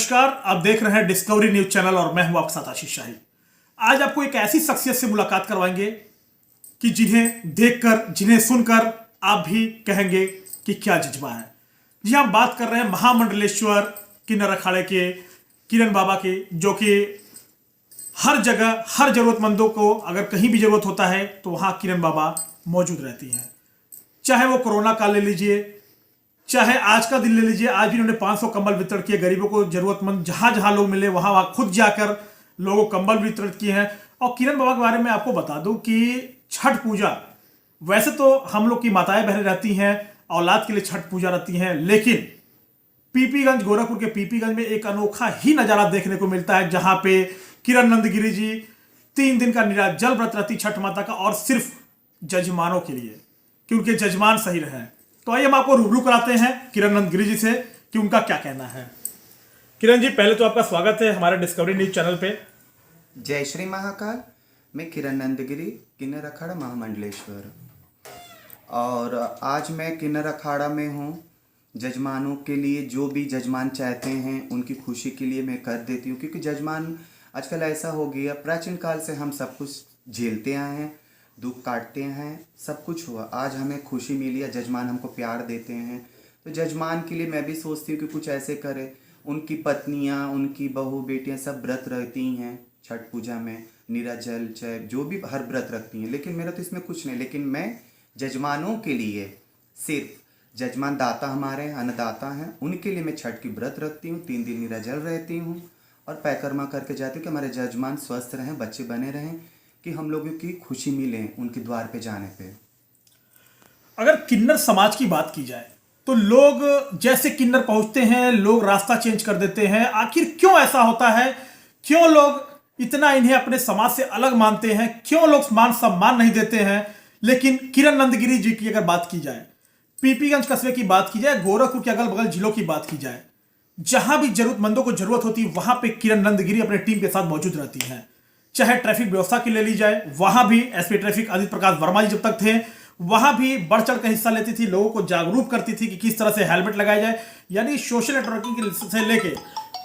नमस्कार, आप देख रहे हैं डिस्कवरी न्यूज चैनल और मैं हूं आपके साथ आशीष शाही। आज आपको एक ऐसी शख्सियत से मुलाकात करवाएंगे कि जिन्हें देखकर, जिन्हें सुनकर आप भी कहेंगे कि क्या जज्बा है। जी, हम बात कर रहे हैं महामंडलेश्वर किन्नर अखाड़े के किरण बाबा की, जो कि हर जगह हर जरूरतमंदों को अगर कहीं भी जरूरत होता है तो वहां किरण बाबा मौजूद रहती हैं। चाहे वो कोरोना काल ले लीजिए, चाहे आज का दिन ले लीजिए, आज भी उन्होंने 500 कंबल वितरण किए गरीबों को। जरूरतमंद जहां जहां लोग मिले वहां वहां खुद जाकर लोगों को कंबल वितरण किए हैं। और किरण बाबा के बारे में आपको बता दूं कि छठ पूजा, वैसे तो हम लोग की माताएं बहनें रहती हैं, औलाद के लिए छठ पूजा रहती हैं, लेकिन पीपीगंज, गोरखपुर के पीपीगंज में एक अनोखा ही नजारा देखने को मिलता है, जहां पे किरण नंदगिरी जी 3 दिन का निराजल व्रत रहती छठ माता का, और सिर्फ जजमानों के लिए, कि उनके जजमान सही रहे। तो आइए हम आपको रूबरू कराते हैं किरण नंदगिरी जी से कि उनका क्या कहना है। किरण जी, पहले तो आपका स्वागत है हमारे डिस्कवरी न्यूज चैनल पे। जय श्री महाकाल। मैं किरण नंदगिरी, किन्नर अखाड़ा महामंडलेश्वर, और आज मैं किन्नर अखाड़ा में हूँ। जजमानों के लिए जो भी जजमान चाहते हैं उनकी खुशी के लिए मैं कर देती हूँ, क्योंकि जजमान आजकल ऐसा हो गया, प्राचीन काल से हम सब कुछ झेलते आए हैं, दुख काटते हैं, सब कुछ हुआ, आज हमें खुशी मिली है, जजमान हमको प्यार देते हैं, तो जजमान के लिए मैं भी सोचती हूँ कि कुछ ऐसे करे। उनकी पत्नियाँ, उनकी बहू बेटियाँ सब व्रत रहती हैं छठ पूजा में, निराजल चाहे जो भी हर व्रत रखती हैं, लेकिन मेरा तो इसमें कुछ नहीं। लेकिन मैं जजमानों के लिए, सिर्फ जजमान दाता हमारे अन्नदाता हैं, उनके लिए मैं छठ की व्रत रखती हूँ, 3 दिन निराजल रहती हूँ और पैकर्मा करके जाती हूँ कि हमारे जजमान स्वस्थ रहें, बच्चे बने रहें, कि हम लोगों की खुशी मिले उनके द्वार पे जाने पे। अगर किन्नर समाज की बात की जाए तो लोग जैसे किन्नर पहुंचते हैं, लोग रास्ता चेंज कर देते हैं। आखिर क्यों ऐसा होता है? क्यों लोग इतना इन्हें अपने समाज से अलग मानते हैं? क्यों लोग मान सम्मान नहीं देते हैं? लेकिन किरण नंदगिरी जी की अगर बात की जाए, पीपीगंज कस्बे की बात की जाए, गोरखपुर के अगल बगल जिलों की बात की जाए, जहां भी जरूरतमंदों को जरूरत होती है वहां पे किरण नंदगिरी अपने टीम के साथ मौजूद रहती हैं। चाहे ट्रैफिक व्यवस्था की ले ली जाए, वहां भी एसपी ट्रैफिक आदित्य प्रकाश वर्मा जी जब तक थे वहां भी बढ़ चढ़ कर हिस्सा लेती थी, लोगों को जागरूक करती थी कि किस तरह से हेलमेट लगाया जाए। यानी सोशल नेटवर्किंग से लेके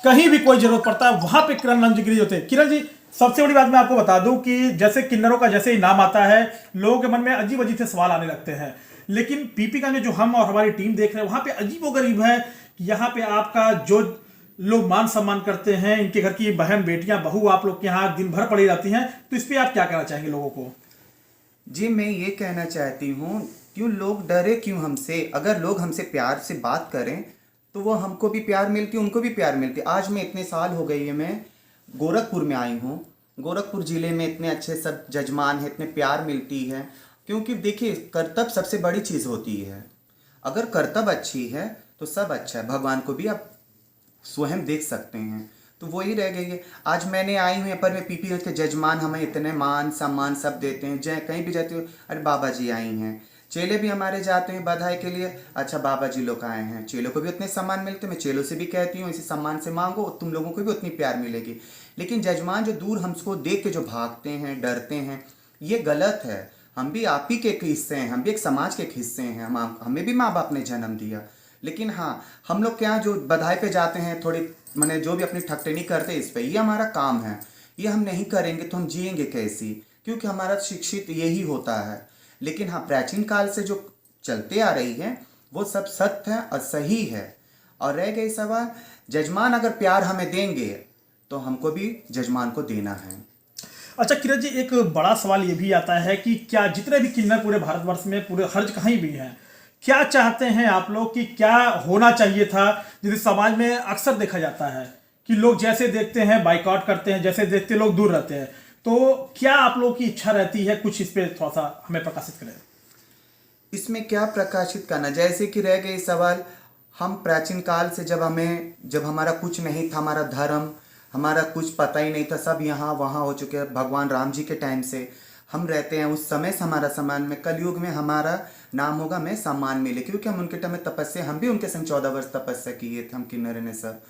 कहीं भी कोई जरूरत पड़ता है वहां पे किरण नंदगिरी होते हैं। किरण जी, सबसे बड़ी बात मैं आपको बता दूं कि जैसे किन्नरों का जैसे ही नाम आता है, लोगों के मन में अजीब अजीब से सवाल आने लगते हैं, लेकिन पीपीगंज में जो हम और हमारी टीम देख रहे हैं वहां पे अजीबोगरीब है कि यहाँ पे आपका जो लोग मान सम्मान करते हैं, इनके घर की बहन बेटियां बहू आप लोग के यहाँ दिन भर पड़ी रहती हैं, तो इस पर आप क्या कहना चाहेंगे लोगों को? जी, मैं ये कहना चाहती हूँ, क्यों लोग डरे, क्यों हमसे? अगर लोग हमसे प्यार से बात करें तो वो हमको भी प्यार मिलती है, उनको भी प्यार मिलती है। आज मैं इतने साल हो गई है, मैं गोरखपुर में आई हूँ, गोरखपुर ज़िले में इतने अच्छे सब जजमान हैं, इतने प्यार मिलती है, क्योंकि देखिए कर्तव्य सबसे बड़ी चीज़ होती है। अगर कर्तव्य अच्छी है तो सब अच्छा है, भगवान को भी आप स्वयं देख सकते हैं। तो वही रह गई है। आज मैंने आई हूँ यहाँ पर, मैं पीपीगंज के जजमान हमें इतने मान सम्मान सब देते हैं, जय कहीं भी जाते हो, अरे बाबा जी आई हैं। चेले भी हमारे जाते हैं बधाई के लिए, अच्छा बाबा जी लोग आए हैं, चेलों को भी उतने सम्मान मिलते हैं। मैं चेलों से भी कहती हूँ इसी सम्मान से मांगो, तुम लोगों को भी उतनी प्यार मिलेगी। लेकिन जजमान जो दूर हमको देख के जो भागते हैं, डरते हैं, ये गलत है। हम भी आप ही के एक हिस्से हैं, हम भी एक समाज के एक हिस्से हैं, हमें भी माँ बाप ने जन्म दिया। लेकिन हाँ, हम लोग क्या जो बधाई पे जाते हैं, थोड़ी मैंने जो भी अपनी ठकटनी करते हैं, इस पे ये हमारा काम है, ये हम नहीं करेंगे तो हम जिएंगे कैसी? क्योंकि हमारा शिक्षित यही होता है। लेकिन हाँ, प्राचीन काल से जो चलते आ रही है वो सब सत्य है और सही है। और रह गई सवाल, जजमान अगर प्यार हमें देंगे तो हमको भी जजमान को देना है। अच्छा किरण जी, एक बड़ा सवाल ये भी आता है कि क्या जितने भी किन्नर पूरे भारतवर्ष में, पूरे हर कहीं भी हैं, क्या चाहते हैं आप लोग कि क्या होना चाहिए था? जैसे समाज में अक्सर देखा जाता है कि लोग जैसे देखते हैं बाइकआउट करते हैं, जैसे देखते लोग दूर रहते हैं, तो क्या आप लोग की इच्छा रहती है कुछ इस पे थोड़ा सा हमें प्रकाशित करें? इसमें क्या प्रकाशित करना, जैसे कि रह गई सवाल, हम प्राचीन काल से जब हमारा कुछ नहीं था, हमारा धर्म, हमारा कुछ पता ही नहीं था, सब यहाँ वहाँ हो चुके हैं। भगवान राम जी के टाइम से हम रहते हैं, उस समय से हमारा सम्मान में, कलयुग में हमारा नाम होगा, हमें सम्मान मिले, क्योंकि हम उनके टाइम में तपस्या, हम भी उनके संग 14 वर्ष तपस्या किए थे, हम किन्नर ने सब,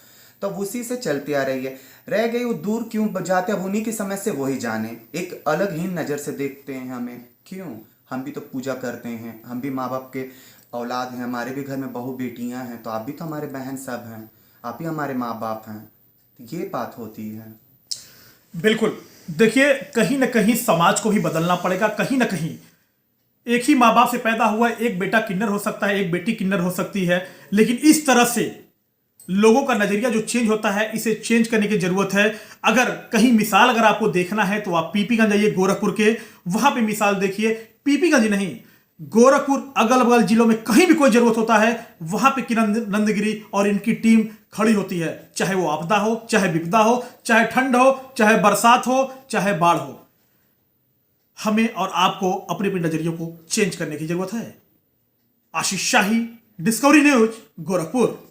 तो उसी से चलती आ रही है। रह गई वो दूर क्यों जाते, अब उन्हीं की समझ से वही जाने, एक अलग ही नज़र से देखते हैं हमें। क्यों? हम भी तो पूजा करते हैं, हम भी माँ बाप के औलाद हैं, हमारे भी घर में बहू बेटियां हैं, तो आप भी तो हमारे बहन सब हैं, आप ही हमारे माँ बाप हैं, ये बात होती है। बिल्कुल। देखिए, कहीं ना कहीं समाज को भी बदलना पड़ेगा। कहीं ना कहीं एक ही माँ बाप से पैदा हुआ एक बेटा किन्नर हो सकता है, एक बेटी किन्नर हो सकती है, लेकिन इस तरह से लोगों का नजरिया जो चेंज होता है, इसे चेंज करने की जरूरत है। अगर कहीं मिसाल अगर आपको देखना है तो आप पीपीगंज जाइए, गोरखपुर के, वहां पे मिसाल देखिए। पीपीगंज नहीं, गोरखपुर अगल बगल जिलों में कहीं भी कोई जरूरत होता है, वहां पे किरण नंदगिरी और इनकी टीम खड़ी होती है। चाहे वो आपदा हो, चाहे विपदा हो, चाहे ठंड हो, चाहे बरसात हो, चाहे बाढ़ हो, हमें और आपको अपने अपने नजरियों को चेंज करने की जरूरत है। आशीष शाही, डिस्कवरी न्यूज, गोरखपुर।